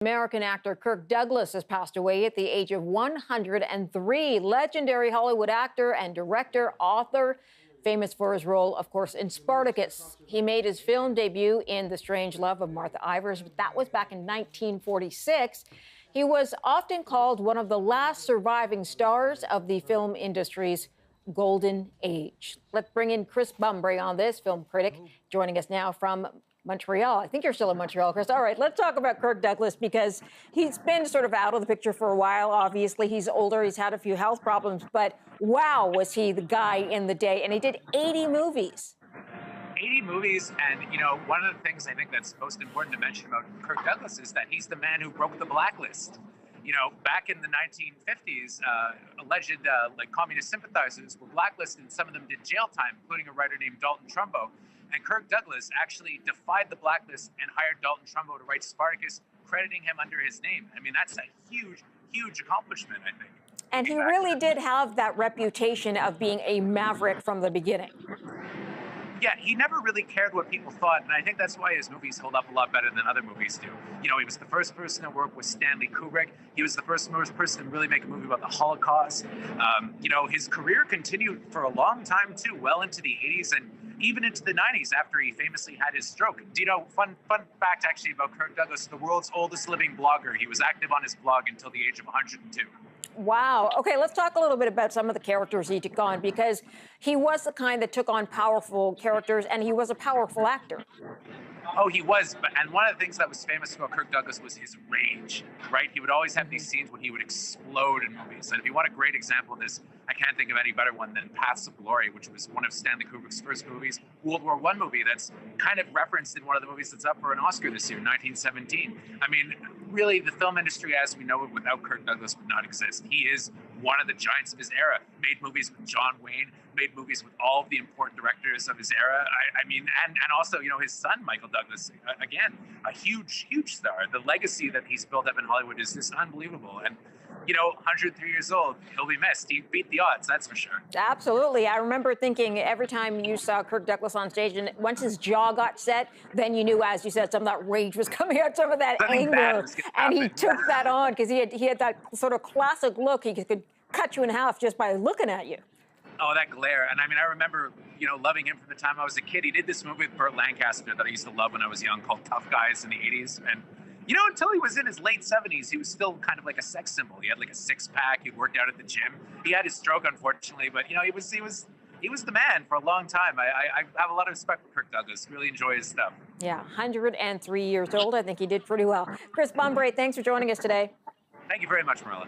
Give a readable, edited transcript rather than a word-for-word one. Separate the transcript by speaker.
Speaker 1: American actor Kirk Douglas has passed away at the age of 103. Legendary Hollywood actor and director, author, famous for his role, of course, in Spartacus. He made his film debut in The Strange Love of Martha Ivers, but that was back in 1946. He was often called one of the last surviving stars of the film industry's golden age. Let's bring in Chris Bumbray on this, film critic, joining us now from Montreal. I think you're still in Montreal, Chris. All right, let's talk about Kirk Douglas because he's been sort of out of the picture for a while. Obviously, he's older. He's had a few health problems, but wow, was he the guy in the day. And he did 80 movies.
Speaker 2: 80 movies, and one of the things I think that's most important to mention about Kirk Douglas is that he's the man who broke the blacklist. Back in the 1950s, alleged communist sympathizers were blacklisted, and some of them did jail time, including a writer named Dalton Trumbo. And Kirk Douglas actually defied the blacklist and hired Dalton Trumbo to write Spartacus, crediting him under his name. I mean, that's a huge, huge accomplishment, I think.
Speaker 1: And he really did have that reputation of being a maverick from the beginning.
Speaker 2: Yeah, he never really cared what people thought, and I think that's why his movies hold up a lot better than other movies do. He was the first person to work with Stanley Kubrick. He was the first person to really make a movie about the Holocaust. His career continued for a long time, too, well into the 80s and even into the 90s after he famously had his stroke. Fun fact, actually, about Kirk Douglas, the world's oldest living blogger. He was active on his blog until the age of 102.
Speaker 1: Wow. Okay, let's talk a little bit about some of the characters he took on, because he was the kind that took on powerful characters, and he was a powerful actor.
Speaker 2: Oh, he was. And one of the things that was famous about Kirk Douglas was his rage, right? He would always have these scenes when he would explode in movies. And if you want a great example of this, I can't think of any better one than Paths of Glory, which was one of Stanley Kubrick's first movies, World War I movie that's kind of referenced in one of the movies that's up for an Oscar this year, 1917. I mean, really, the film industry as we know it without Kirk Douglas would not exist. He is one of the giants of his era, made movies with John Wayne, made movies with all of the important directors of his era. I mean, and also, his son, Michael Douglas, again, a huge, huge star. The legacy that he's built up in Hollywood is just unbelievable. And 103 years old, he'll be missed. He beat the odds, that's for sure.
Speaker 1: Absolutely. I remember thinking every time you saw Kirk Douglas on stage, and once his jaw got set, then you knew, as you said, some of that rage was coming out, some of that anger. And he took that on because he had that sort of classic look. He could cut you in half just by looking at you.
Speaker 2: Oh, that glare. And I mean, I remember, loving him from the time I was a kid. He did this movie with Burt Lancaster that I used to love when I was young called Tough Guys in the 80s. And until he was in his late 70s, he was still kind of like a sex symbol. He had like a six-pack. He worked out at the gym. He had his stroke, unfortunately, but he was the man for a long time. I have a lot of respect for Kirk Douglas. Really enjoy his stuff.
Speaker 1: Yeah, 103 years old. I think he did pretty well. Chris Bumbray, thanks for joining us today.
Speaker 2: Thank you very much, Marilla.